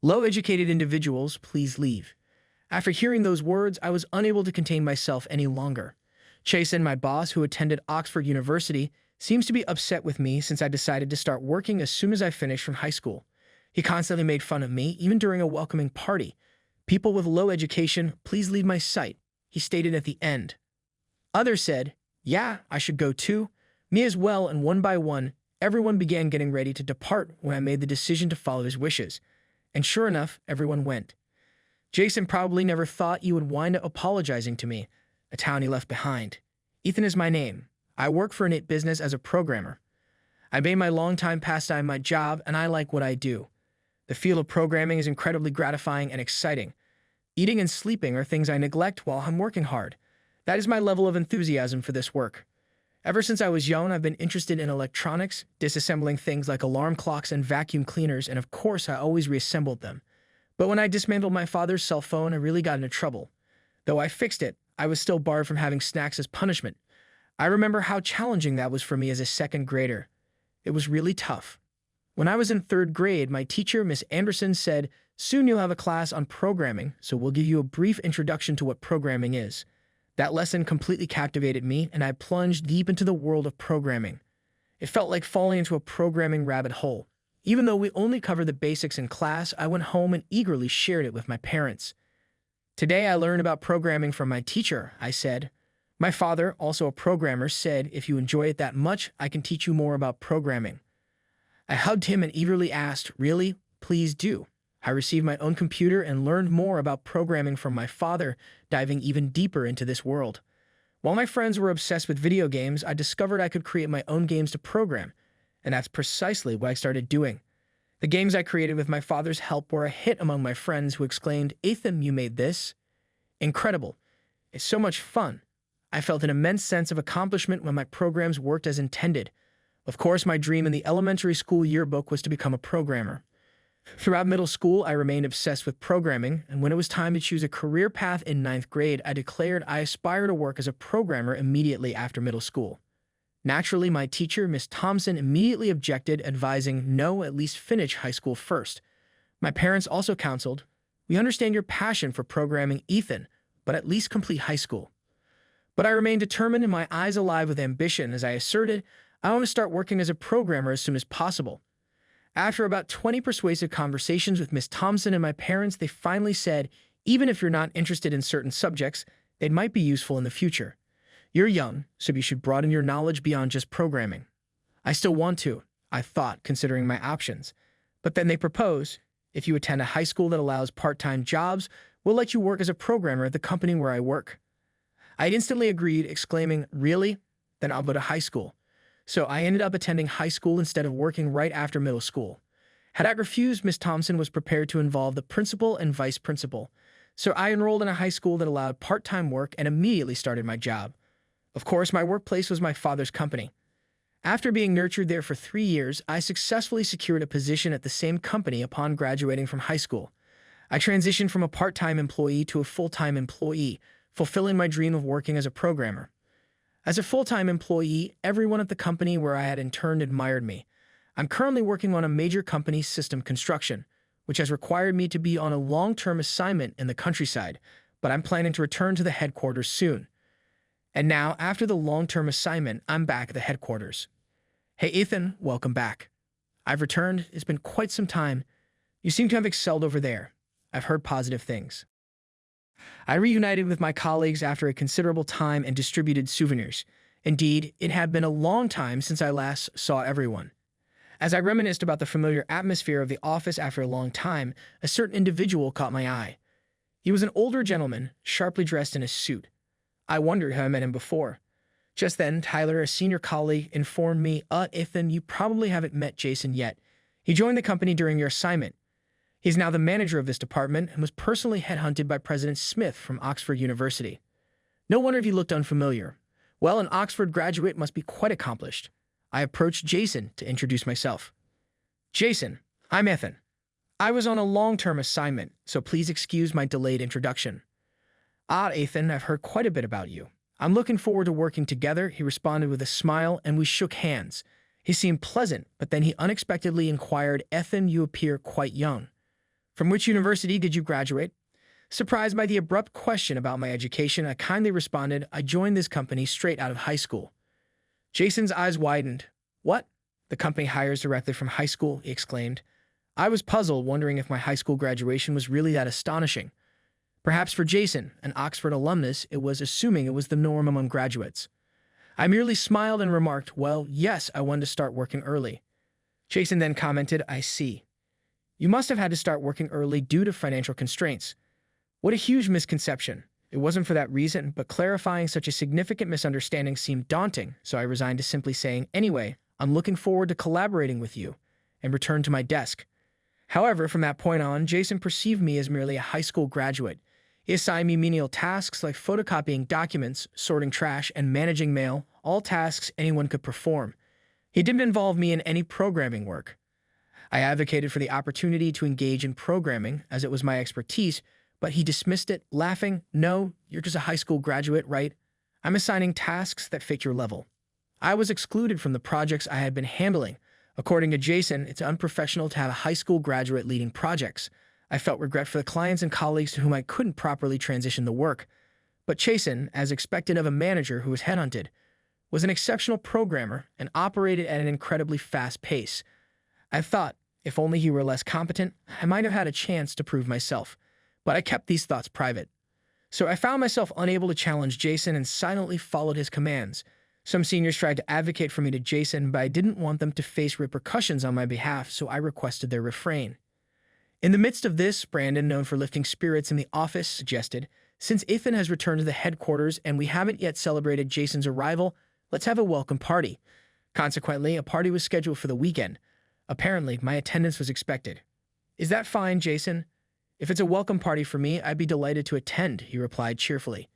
Low-educated individuals, please leave. After hearing those words, I was unable to contain myself any longer. Chasen, my boss, who attended Oxford University, seems to be upset with me since I decided to start working as soon as I finished from high school. He constantly made fun of me, even during a welcoming party. People with low education, please leave my sight, he stated at the end. Others said, yeah, I should go too. Me as well, and one by one, everyone began getting ready to depart when I made the decision to follow his wishes. And sure enough, everyone went. Jason probably never thought you would wind up apologizing to me, a town he left behind. Ethan is my name. I work for an IT business as a programmer. I made my longtime pastime my job, and I like what I do. The field of programming is incredibly gratifying and exciting. Eating and sleeping are things I neglect while I'm working hard. That is my level of enthusiasm for this work. Ever since I was young, I've been interested in electronics, disassembling things like alarm clocks and vacuum cleaners, and of course I always reassembled them. But when I dismantled my father's cell phone, I really got into trouble. Though I fixed it, I was still barred from having snacks as punishment. I remember how challenging that was for me as a second grader. It was really tough. When I was in third grade, my teacher, Miss Anderson, said, soon you'll have a class on programming, so we'll give you a brief introduction to what programming is. That lesson completely captivated me, and I plunged deep into the world of programming. It felt like falling into a programming rabbit hole. Even though we only covered the basics in class, I went home and eagerly shared it with my parents. Today I learned about programming from my teacher, I said. My father, also a programmer, said, if you enjoy it that much, I can teach you more about programming. I hugged him and eagerly asked, really? Please do. I received my own computer and learned more about programming from my father, diving even deeper into this world. While my friends were obsessed with video games, I discovered I could create my own games to program, and that's precisely what I started doing. The games I created with my father's help were a hit among my friends who exclaimed, Ethan, you made this? Incredible. It's so much fun. I felt an immense sense of accomplishment when my programs worked as intended. Of course, my dream in the elementary school yearbook was to become a programmer. Throughout middle school, I remained obsessed with programming, and when it was time to choose a career path in ninth grade, I declared I aspire to work as a programmer immediately after middle school. Naturally, my teacher, Miss Thompson, immediately objected, advising, no, at least finish high school first. My parents also counseled, we understand your passion for programming, Ethan, but at least complete high school. But I remained determined and my eyes alive with ambition as I asserted, I want to start working as a programmer as soon as possible. After about 20 persuasive conversations with Miss Thompson and my parents, they finally said, even if you're not interested in certain subjects, they might be useful in the future. You're young, so you should broaden your knowledge beyond just programming. I still want to, I thought, considering my options. But then they proposed, if you attend a high school that allows part-time jobs, we'll let you work as a programmer at the company where I work. I instantly agreed, exclaiming, really? Then I'll go to high school. So I ended up attending high school instead of working right after middle school. Had I refused, Miss Thompson was prepared to involve the principal and vice principal. So I enrolled in a high school that allowed part-time work and immediately started my job. Of course, my workplace was my father's company. After being nurtured there for 3 years, I successfully secured a position at the same company upon graduating from high school. I transitioned from a part-time employee to a full-time employee, fulfilling my dream of working as a programmer. As a full-time employee, everyone at the company where I had interned admired me. I'm currently working on a major company's system construction, which has required me to be on a long-term assignment in the countryside, but I'm planning to return to the headquarters soon. And now, after the long-term assignment, I'm back at the headquarters. Hey Ethan, welcome back. I've returned. It's been quite some time. You seem to have excelled over there. I've heard positive things. I reunited with my colleagues after a considerable time and distributed souvenirs. Indeed, it had been a long time since I last saw everyone. As I reminisced about the familiar atmosphere of the office after a long time, a certain individual caught my eye. He was an older gentleman, sharply dressed in a suit. I wondered how I met him before. Just then, Tyler, a senior colleague, informed me, Ethan, you probably haven't met Jason yet. He joined the company during your assignment. He's now the manager of this department and was personally headhunted by President Smith from Oxford University. No wonder if he looked unfamiliar. Well, an Oxford graduate must be quite accomplished. I approached Jason to introduce myself. Jason, I'm Ethan. I was on a long-term assignment, so please excuse my delayed introduction. Ethan, I've heard quite a bit about you. I'm looking forward to working together, he responded with a smile, and we shook hands. He seemed pleasant, but then he unexpectedly inquired, Ethan, you appear quite young. From which university did you graduate? Surprised by the abrupt question about my education, I kindly responded, I joined this company straight out of high school. Jason's eyes widened. What? The company hires directly from high school, he exclaimed. I was puzzled, wondering if my high school graduation was really that astonishing. Perhaps for Jason, an Oxford alumnus, it was assuming it was the norm among graduates. I merely smiled and remarked, well, yes, I wanted to start working early. Jason then commented, I see. You must have had to start working early due to financial constraints. What a huge misconception. It wasn't for that reason, but clarifying such a significant misunderstanding seemed daunting, so I resigned to simply saying, anyway, I'm looking forward to collaborating with you, and returned to my desk. However, from that point on, Jason perceived me as merely a high school graduate. He assigned me menial tasks like photocopying documents, sorting trash, and managing mail, all tasks anyone could perform. He didn't involve me in any programming work. I advocated for the opportunity to engage in programming, as it was my expertise, but he dismissed it, laughing, no, you're just a high school graduate, right? I'm assigning tasks that fit your level. I was excluded from the projects I had been handling. According to Jason, it's unprofessional to have a high school graduate leading projects. I felt regret for the clients and colleagues to whom I couldn't properly transition the work. But Jason, as expected of a manager who was headhunted, was an exceptional programmer and operated at an incredibly fast pace. I thought, if only he were less competent, I might have had a chance to prove myself. But I kept these thoughts private. So I found myself unable to challenge Jason and silently followed his commands. Some seniors tried to advocate for me to Jason, but I didn't want them to face repercussions on my behalf, so I requested their refrain. In the midst of this, Brandon, known for lifting spirits in the office, suggested, since Ethan has returned to the headquarters and we haven't yet celebrated Jason's arrival, let's have a welcome party. Consequently, a party was scheduled for the weekend. Apparently, my attendance was expected. Is that fine, Jason? If it's a welcome party for me, I'd be delighted to attend, he replied cheerfully.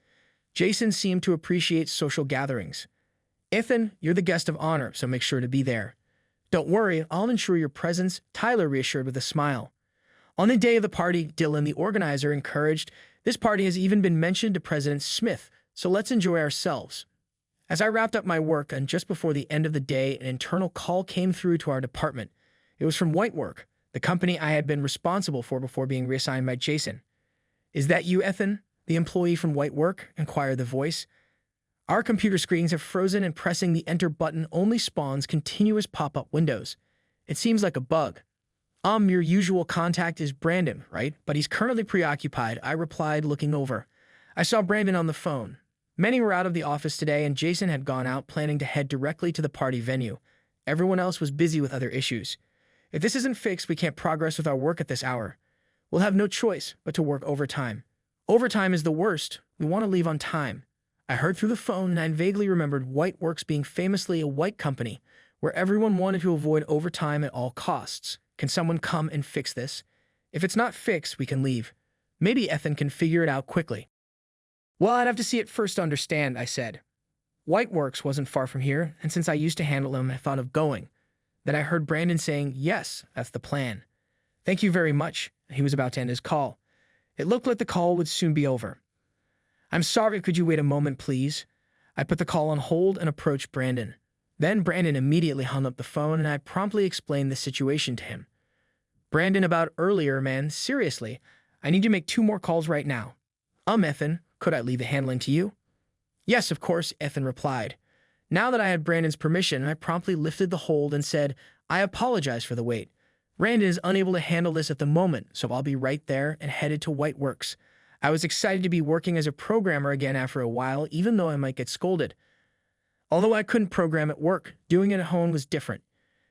Jason seemed to appreciate social gatherings. Ethan, you're the guest of honor, so make sure to be there. Don't worry, I'll ensure your presence, Tyler reassured with a smile. On the day of the party, Dylan, the organizer, encouraged, this party has even been mentioned to President Smith, so let's enjoy ourselves. As I wrapped up my work, and just before the end of the day, an internal call came through to our department. It was from Whitework, the company I had been responsible for before being reassigned by Jason. Is that you, Ethan? The employee from Whitework inquired the voice. Our computer screens have frozen and pressing the enter button only spawns continuous pop-up windows. It seems like a bug. Your usual contact is Brandon, right? But he's currently preoccupied, I replied, looking over. I saw Brandon on the phone. Many were out of the office today and Jason had gone out planning to head directly to the party venue. Everyone else was busy with other issues. If this isn't fixed, we can't progress with our work at this hour. We'll have no choice but to work overtime. Overtime is the worst. We want to leave on time. I heard through the phone and I vaguely remembered Whiteworks being famously a white company where everyone wanted to avoid overtime at all costs. Can someone come and fix this? If it's not fixed, we can leave. Maybe Ethan can figure it out quickly. Well, I'd have to see it first to understand, I said. Whiteworks wasn't far from here, and since I used to handle them, I thought of going. Then I heard Brandon saying, yes, that's the plan. Thank you very much. He was about to end his call. It looked like the call would soon be over. I'm sorry, could you wait a moment, please? I put the call on hold and approached Brandon. Then Brandon immediately hung up the phone and I promptly explained the situation to him. Brandon, about earlier, man, seriously, I need to make 2 more calls right now. Ethan, could I leave the handling to you? Yes, of course, Ethan replied. Now that I had Brandon's permission, I promptly lifted the hold and said, I apologize for the wait. Brandon is unable to handle this at the moment, so I'll be right there and headed to Whiteworks. I was excited to be working as a programmer again after a while, even though I might get scolded. Although I couldn't program at work, doing it at home was different.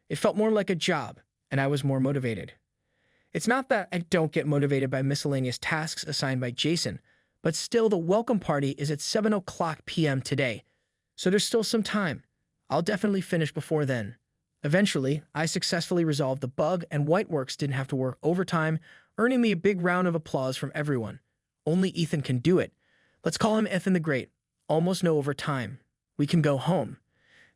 It felt more like a job, and I was more motivated. It's not that I don't get motivated by miscellaneous tasks assigned by Jason, but still the welcome party is at 7 p.m. today, so there's still some time. I'll definitely finish before then. Eventually, I successfully resolved the bug and Whiteworks didn't have to work overtime, earning me a big round of applause from everyone. Only Ethan can do it. Let's call him Ethan the Great. Almost no overtime. We can go home.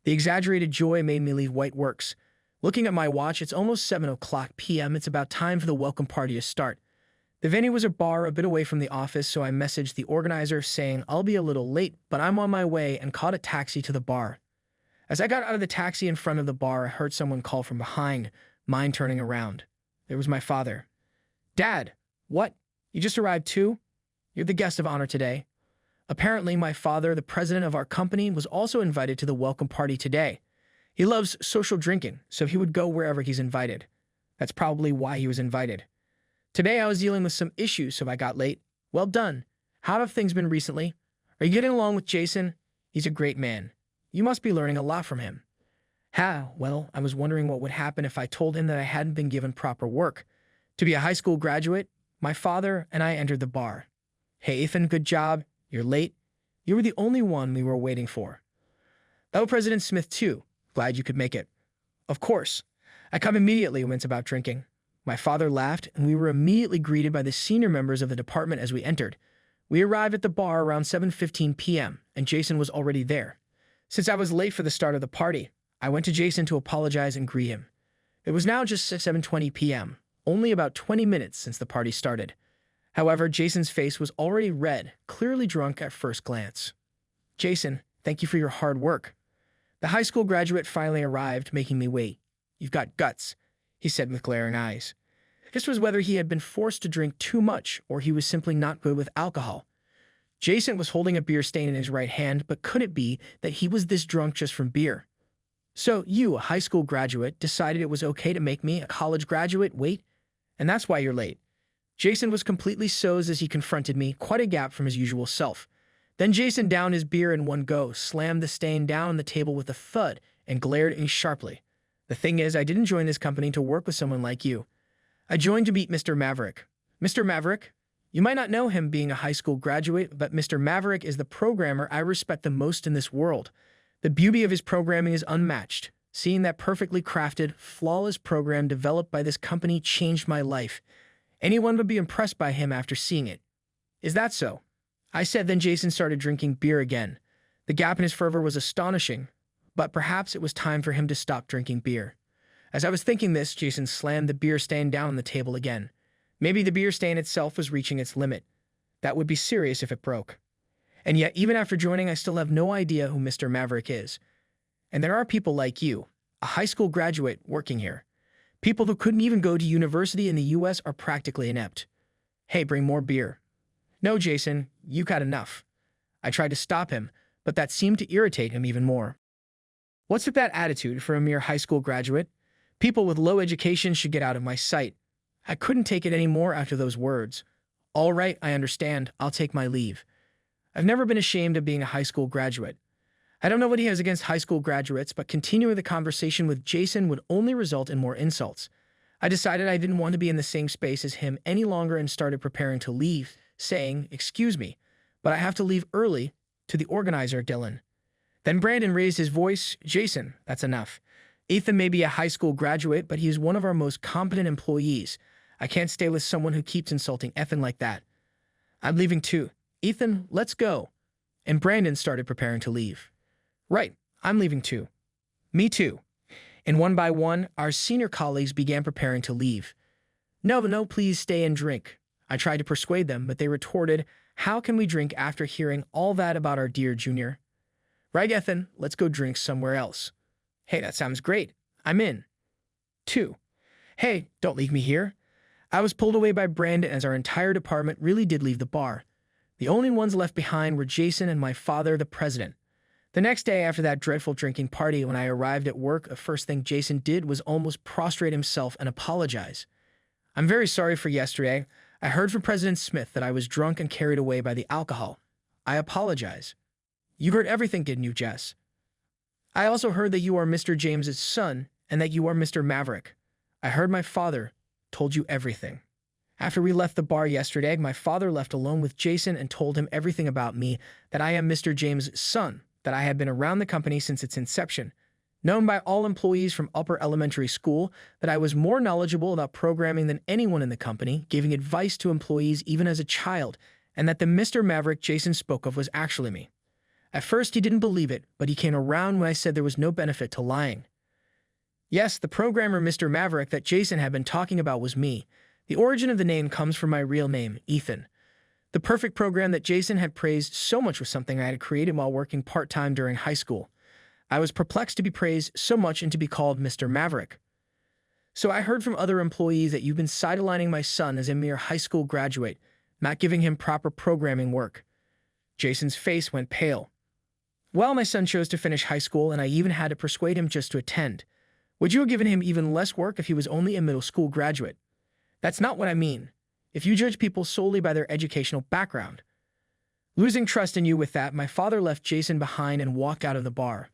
The exaggerated joy made me leave Whiteworks. Looking at my watch, it's almost 7 p.m. It's about time for the welcome party to start. The venue was a bar a bit away from the office, so I messaged the organizer saying I'll be a little late, but I'm on my way and caught a taxi to the bar. As I got out of the taxi in front of the bar, I heard someone call from behind, mine turning around. It was my father. Dad, what? You just arrived too? You're the guest of honor today. Apparently, my father, the president of our company, was also invited to the welcome party today. He loves social drinking, so he would go wherever he's invited. That's probably why he was invited. Today I was dealing with some issues, so I got late. Well done. How have things been recently? Are you getting along with Jason? He's a great man. You must be learning a lot from him. Well, I was wondering what would happen if I told him that I hadn't been given proper work. To be a high school graduate, my father and I entered the bar. Hey, Ethan, good job. You're late. You were the only one we were waiting for. Oh, President Smith, too. Glad you could make it. Of course. I come immediately when it's about drinking. My father laughed, and we were immediately greeted by the senior members of the department as we entered. We arrived at the bar around 7:15 p.m., and Jason was already there. Since I was late for the start of the party, I went to Jason to apologize and greet him. It was now just 7:20 p.m., only about 20 minutes since the party started. However, Jason's face was already red, clearly drunk at first glance. Jason, thank you for your hard work. The high school graduate finally arrived, making me wait. You've got guts, he said with glaring eyes. This was whether he had been forced to drink too much or he was simply not good with alcohol. Jason was holding a beer stain in his right hand, but could it be that he was this drunk just from beer? So you, a high school graduate, decided it was okay to make me, a college graduate, wait? And that's why you're late. Jason was completely soused as he confronted me, quite a gap from his usual self. Then Jason downed his beer in one go, slammed the stain down on the table with a thud, and glared at me sharply. The thing is, I didn't join this company to work with someone like you. I joined to meet Mr. Maverick. Mr. Maverick? You might not know him being a high school graduate, but Mr. Maverick is the programmer I respect the most in this world. The beauty of his programming is unmatched. Seeing that perfectly crafted, flawless program developed by this company changed my life. Anyone would be impressed by him after seeing it. Is that so? I said, then Jason started drinking beer again. The gap in his fervor was astonishing, but perhaps it was time for him to stop drinking beer. As I was thinking this, Jason slammed the beer stain down on the table again. Maybe the beer stain itself was reaching its limit. That would be serious if it broke. And yet, even after joining, I still have no idea who Mr. Maverick is. And there are people like you, a high school graduate, working here. People who couldn't even go to university in the US are practically inept. Hey, bring more beer. No, Jason, you got enough. I tried to stop him, but that seemed to irritate him even more. What's with that attitude for a mere high school graduate? People with low education should get out of my sight. I couldn't take it anymore after those words. All right, I understand. I'll take my leave. I've never been ashamed of being a high school graduate. I don't know what he has against high school graduates, but continuing the conversation with Jason would only result in more insults. I decided I didn't want to be in the same space as him any longer and started preparing to leave, saying, "Excuse me, but I have to leave early," to the organizer, Dylan. Then Brandon raised his voice, "Jason, that's enough. Ethan may be a high school graduate, but he is one of our most competent employees. I can't stay with someone who keeps insulting Ethan like that. I'm leaving too. Ethan, let's go." And Brandon started preparing to leave. Right, I'm leaving too. Me too. And one by one, our senior colleagues began preparing to leave. No, please stay and drink. I tried to persuade them, but they retorted, "How can we drink after hearing all that about our dear junior?" Right, Ethan, let's go drink somewhere else. Hey, that sounds great. I'm in. 2. Hey, don't leave me here. I was pulled away by Brandon as our entire department really did leave the bar. The only ones left behind were Jason and my father, the president. The next day after that dreadful drinking party, when I arrived at work, the first thing Jason did was almost prostrate himself and apologize. I'm very sorry for yesterday. I heard from President Smith that I was drunk and carried away by the alcohol. I apologize. You heard everything, didn't you, Jess? I also heard that you are Mr. James's son and that you are Mr. Maverick. I heard my father told you everything. After we left the bar yesterday, my father left alone with Jason and told him everything about me, that I am Mr. James's son, that I had been around the company since its inception, known by all employees from upper elementary school, that I was more knowledgeable about programming than anyone in the company, giving advice to employees even as a child, and that the Mr. Maverick Jason spoke of was actually me. At first, he didn't believe it, but he came around when I said there was no benefit to lying. Yes, the programmer Mr. Maverick that Jason had been talking about was me. The origin of the name comes from my real name, Ethan. The perfect program that Jason had praised so much was something I had created while working part-time during high school. I was perplexed to be praised so much and to be called Mr. Maverick. So I heard from other employees that you've been sidelining my son as a mere high school graduate, not giving him proper programming work. Jason's face went pale. Well, my son chose to finish high school, and I even had to persuade him just to attend. Would you have given him even less work if he was only a middle school graduate? That's not what I mean. If you judge people solely by their educational background. Losing trust in you with that, my father left Jason behind and walked out of the bar.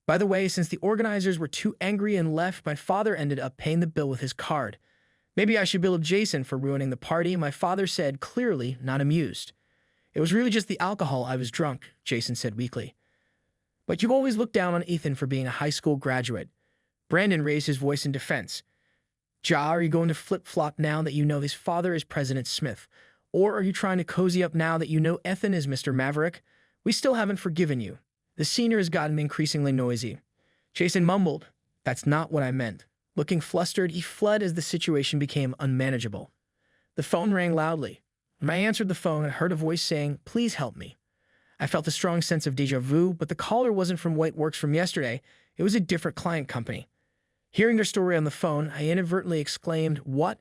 By the way, since the organizers were too angry and left, my father ended up paying the bill with his card. Maybe I should bill Jason for ruining the party, my father said, clearly not amused. It was really just the alcohol. I was drunk, Jason said weakly. But you've always looked down on Ethan for being a high school graduate. Brandon raised his voice in defense. Ja, are you going to flip-flop now that you know his father is President Smith? Or are you trying to cozy up now that you know Ethan is Mr. Maverick? We still haven't forgiven you. The senior has gotten increasingly noisy. Jason mumbled, That's not what I meant. Looking flustered, he fled as the situation became unmanageable. The phone rang loudly. When I answered the phone, I heard a voice saying, Please help me. I felt a strong sense of déjà vu, but the caller wasn't from White Works from yesterday. It was a different client company. Hearing their story on the phone, I inadvertently exclaimed, What?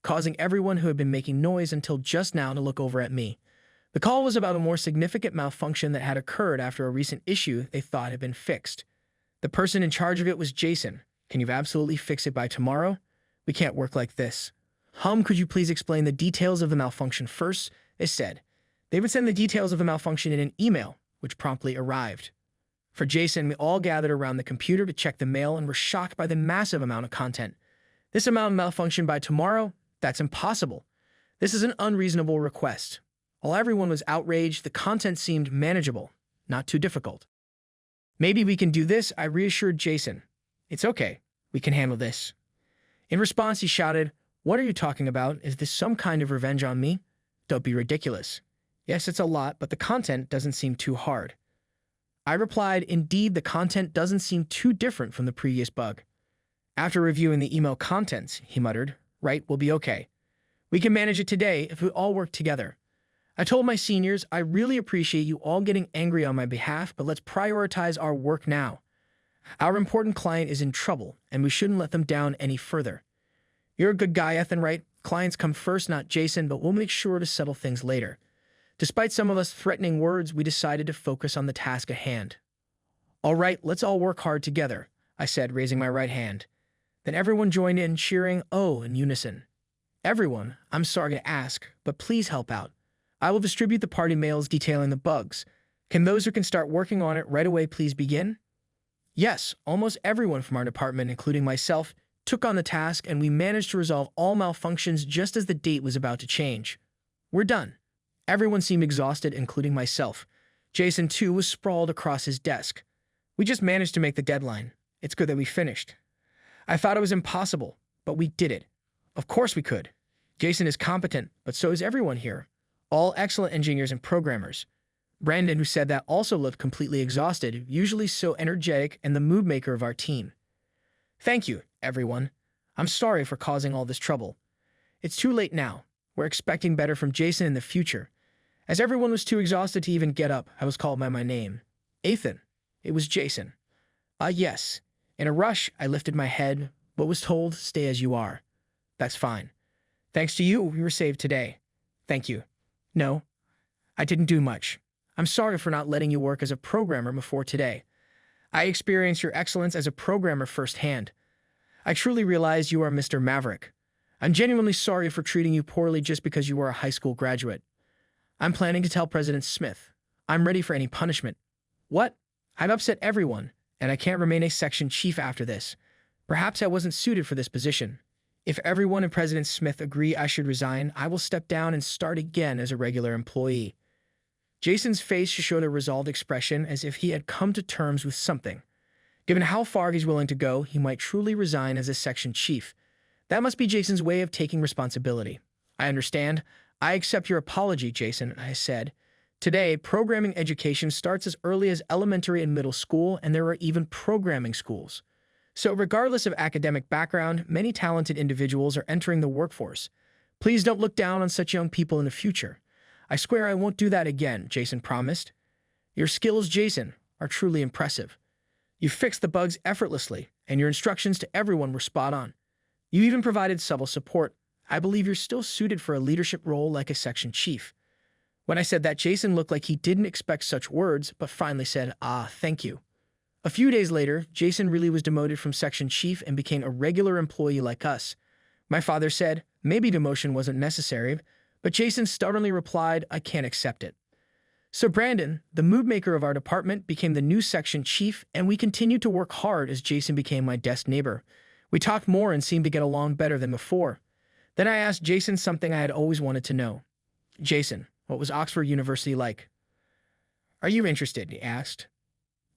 Causing everyone who had been making noise until just now to look over at me. The call was about a more significant malfunction that had occurred after a recent issue they thought had been fixed. The person in charge of it was Jason. Can you absolutely fix it by tomorrow? We can't work like this. Could you please explain the details of the malfunction first? They said. They would send the details of the malfunction in an email, which promptly arrived. For Jason, we all gathered around the computer to check the mail and were shocked by the massive amount of content. This amount of malfunction by tomorrow? That's impossible. This is an unreasonable request. While everyone was outraged, the content seemed manageable, not too difficult. Maybe we can do this, I reassured Jason. It's okay. We can handle this. In response, he shouted, What are you talking about? Is this some kind of revenge on me? Don't be ridiculous. Yes, it's a lot, but the content doesn't seem too hard. I replied, Indeed, the content doesn't seem too different from the previous bug. After reviewing the email contents, he muttered, Right, we'll be okay. We can manage it today if we all work together. I told my seniors, I really appreciate you all getting angry on my behalf, but let's prioritize our work now. Our important client is in trouble, and we shouldn't let them down any further. You're a good guy, Ethan, right? Clients come first, not Jason, but we'll make sure to settle things later. Despite some of us threatening words, we decided to focus on the task at hand. All right, let's all work hard together, I said, raising my right hand. Then everyone joined in, cheering, oh, in unison. Everyone, I'm sorry to ask, but please help out. I will distribute the party mails detailing the bugs. Can those who can start working on it right away please begin? Yes, almost everyone from our department, including myself, took on the task, and we managed to resolve all malfunctions just as the date was about to change. We're done. Everyone seemed exhausted, including myself. Jason, too, was sprawled across his desk. We just managed to make the deadline. It's good that we finished. I thought it was impossible, but we did it. Of course we could. Jason is competent, but so is everyone here. All excellent engineers and programmers. Brandon, who said that, also looked completely exhausted, usually so energetic and the mood maker of our team. Thank you, everyone. I'm sorry for causing all this trouble. It's too late now. We're expecting better from Jason in the future. As everyone was too exhausted to even get up, I was called by my name. Ethan. It was Jason. Yes. In a rush, I lifted my head, but was told, stay as you are. That's fine. Thanks to you, we were saved today. Thank you. No, I didn't do much. I'm sorry for not letting you work as a programmer before today. I experienced your excellence as a programmer firsthand. I truly realized you are Mr. Maverick. I'm genuinely sorry for treating you poorly just because you are a high school graduate. I'm planning to tell President Smith. I'm ready for any punishment. What? I've upset everyone, and I can't remain a section chief after this. Perhaps I wasn't suited for this position. If everyone and President Smith agree I should resign, I will step down and start again as a regular employee. Jason's face showed a resolved expression as if he had come to terms with something. Given how far he's willing to go, he might truly resign as a section chief. That must be Jason's way of taking responsibility. I understand. I accept your apology, Jason, I said. Today, programming education starts as early as elementary and middle school, and there are even programming schools. So regardless of academic background, many talented individuals are entering the workforce. Please don't look down on such young people in the future. I swear I won't do that again, Jason promised. Your skills, Jason, are truly impressive. You fixed the bugs effortlessly, and your instructions to everyone were spot on. You even provided subtle support. I believe you're still suited for a leadership role like a section chief." When I said that, Jason looked like he didn't expect such words, but finally said, "Ah, thank you." A few days later, Jason really was demoted from section chief and became a regular employee like us. My father said maybe demotion wasn't necessary, but Jason stubbornly replied, "I can't accept it." So Brandon, the mood maker of our department, became the new section chief, and we continued to work hard as Jason became my desk neighbor. We talked more and seemed to get along better than before. Then I asked Jason something I had always wanted to know. "Jason, what was Oxford University like?" "Are you interested?" he asked.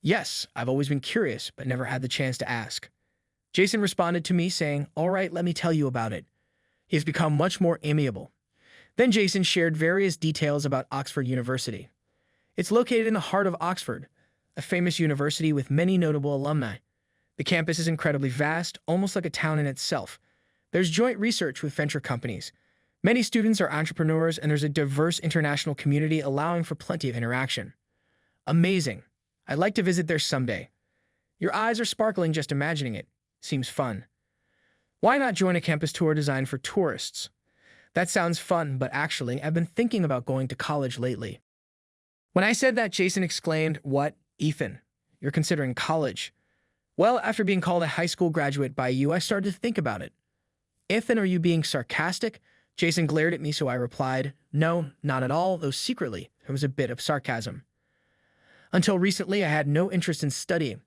"Yes, I've always been curious, but never had the chance to ask." Jason responded to me saying, "All right, let me tell you about it." He has become much more amiable. Then Jason shared various details about Oxford University. It's located in the heart of Oxford, a famous university with many notable alumni. The campus is incredibly vast, almost like a town in itself. There's joint research with venture companies. Many students are entrepreneurs, and there's a diverse international community allowing for plenty of interaction. Amazing. I'd like to visit there someday. Your eyes are sparkling just imagining it. Seems fun. Why not join a campus tour designed for tourists? That sounds fun, but actually, I've been thinking about going to college lately. When I said that, Jason exclaimed, "What, Ethan? You're considering college?" "Well, after being called a high school graduate by you, I started to think about it." "Ethan, are you being sarcastic?" Jason glared at me, so I replied, "No, not at all, though secretly there was a bit of sarcasm. Until recently, I had no interest in studying.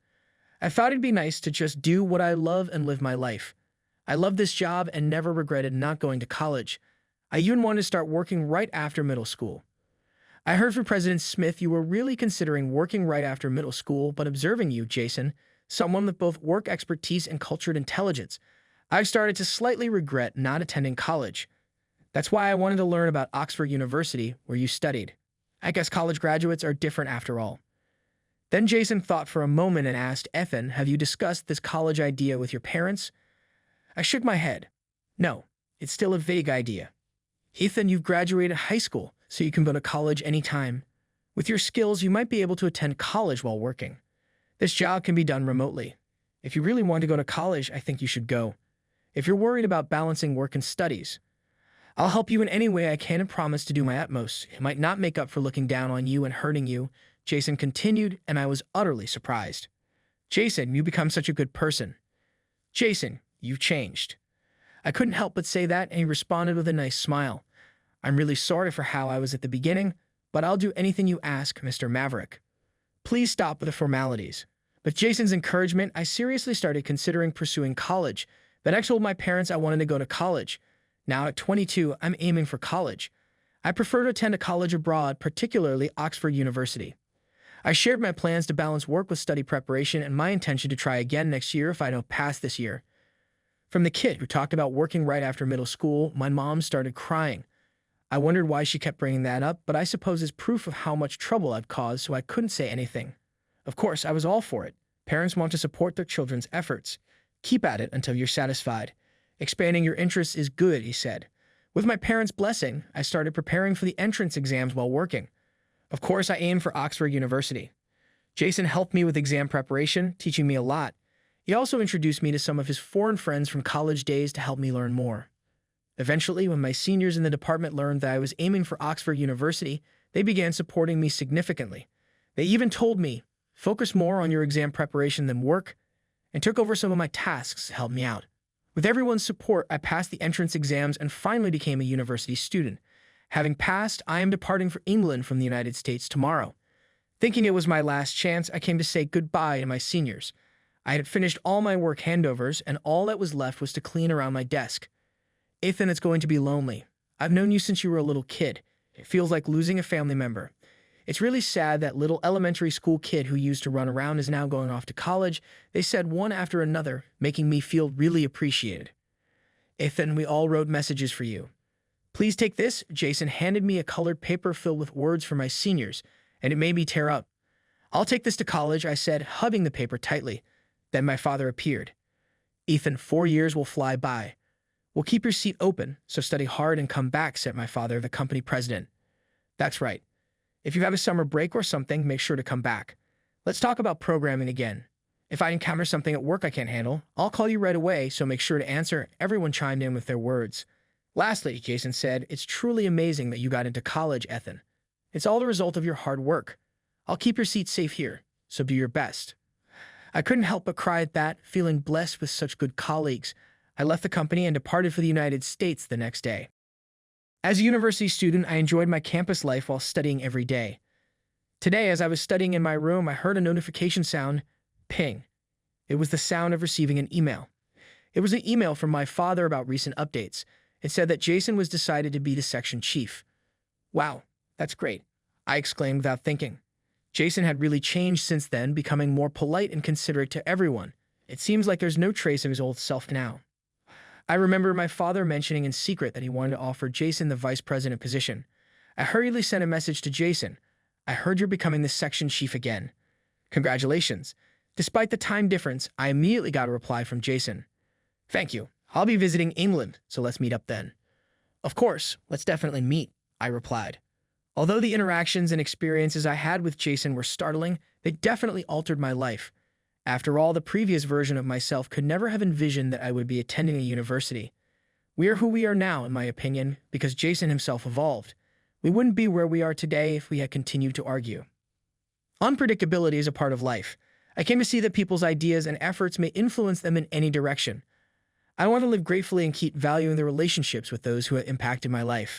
I thought it'd be nice to just do what I love and live my life. I love this job and never regretted not going to college. I even wanted to start working right after middle school. I heard from President Smith you were really considering working right after middle school, but observing you, Jason, someone with both work expertise and cultured intelligence, I've started to slightly regret not attending college. That's why I wanted to learn about Oxford University, where you studied. I guess college graduates are different after all." Then Jason thought for a moment and asked, "Ethan, have you discussed this college idea with your parents?" I shook my head. "No, it's still a vague idea. Ethan, you've graduated high school, so you can go to college anytime. With your skills, you might be able to attend college while working. This job can be done remotely. If you really want to go to college, I think you should go. If you're worried about balancing work and studies, I'll help you in any way I can and promise to do my utmost. It might not make up for looking down on you and hurting you," Jason continued, and I was utterly surprised. "Jason, you become such a good person." "Jason, you've changed." I couldn't help but say that, and he responded with a nice smile. "I'm really sorry for how I was at the beginning, but I'll do anything you ask, Mr. Maverick. Please stop with the formalities." With Jason's encouragement, I seriously started considering pursuing college. Then I told my parents I wanted to go to college. Now at 22, I'm aiming for college. I prefer to attend a college abroad, particularly Oxford University. I shared my plans to balance work with study preparation and my intention to try again next year if I don't pass this year. From the kid who talked about working right after middle school, my mom started crying. I wondered why she kept bringing that up, but I suppose it's proof of how much trouble I've caused, so I couldn't say anything. Of course, I was all for it. Parents want to support their children's efforts. Keep at it until you're satisfied. Expanding your interests is good, he said. With my parents' blessing, I started preparing for the entrance exams while working. Of course, I aimed for Oxford University. Jason helped me with exam preparation, teaching me a lot. He also introduced me to some of his foreign friends from college days to help me learn more. Eventually, when my seniors in the department learned that I was aiming for Oxford University, they began supporting me significantly. They even told me, "Focus more on your exam preparation than work," and took over some of my tasks to help me out. With everyone's support, I passed the entrance exams and finally became a university student. Having passed, I am departing for England from the United States tomorrow. Thinking it was my last chance, I came to say goodbye to my seniors. I had finished all my work handovers, and all that was left was to clean around my desk. "Ethan, it's going to be lonely. I've known you since you were a little kid. It feels like losing a family member. It's really sad that little elementary school kid who used to run around is now going off to college," they said one after another, making me feel really appreciated. "Ethan, we all wrote messages for you. Please take this." Jason handed me a colored paper filled with words for my seniors, and it made me tear up. "I'll take this to college," I said, hugging the paper tightly. Then my father appeared. "Ethan, 4 years will fly by. We'll keep your seat open, so study hard and come back," said my father, the company president. "That's right. If you have a summer break or something, make sure to come back. Let's talk about programming again. If I encounter something at work I can't handle, I'll call you right away, so make sure to answer. Everyone chimed in with their words. Lastly, Jason said, it's truly amazing that you got into college, Ethan. It's all the result of your hard work. I'll keep your seat safe here, so do your best. I couldn't help but cry at that, feeling blessed with such good colleagues. I left the company and departed for the United States the next day. As a university student, I enjoyed my campus life while studying every day. Today, as I was studying in my room, I heard a notification sound, ping. It was the sound of receiving an email. It was an email from my father about recent updates. It said that Jason was decided to be the section chief. Wow, that's great, I exclaimed without thinking. Jason had really changed since then, becoming more polite and considerate to everyone. It seems like there's no trace of his old self now. I remember my father mentioning in secret that he wanted to offer Jason the vice president position. I hurriedly sent a message to Jason. I heard you're becoming the section chief again. Congratulations. Despite the time difference, I immediately got a reply from Jason. Thank you. I'll be visiting England, so let's meet up then. Of course, let's definitely meet, I replied. Although the interactions and experiences I had with Jason were startling, they definitely altered my life. After all, the previous version of myself could never have envisioned that I would be attending a university. We are who we are now, in my opinion, because Jason himself evolved. We wouldn't be where we are today if we had continued to argue. Unpredictability is a part of life. I came to see that people's ideas and efforts may influence them in any direction. I want to live gratefully and keep valuing the relationships with those who have impacted my life.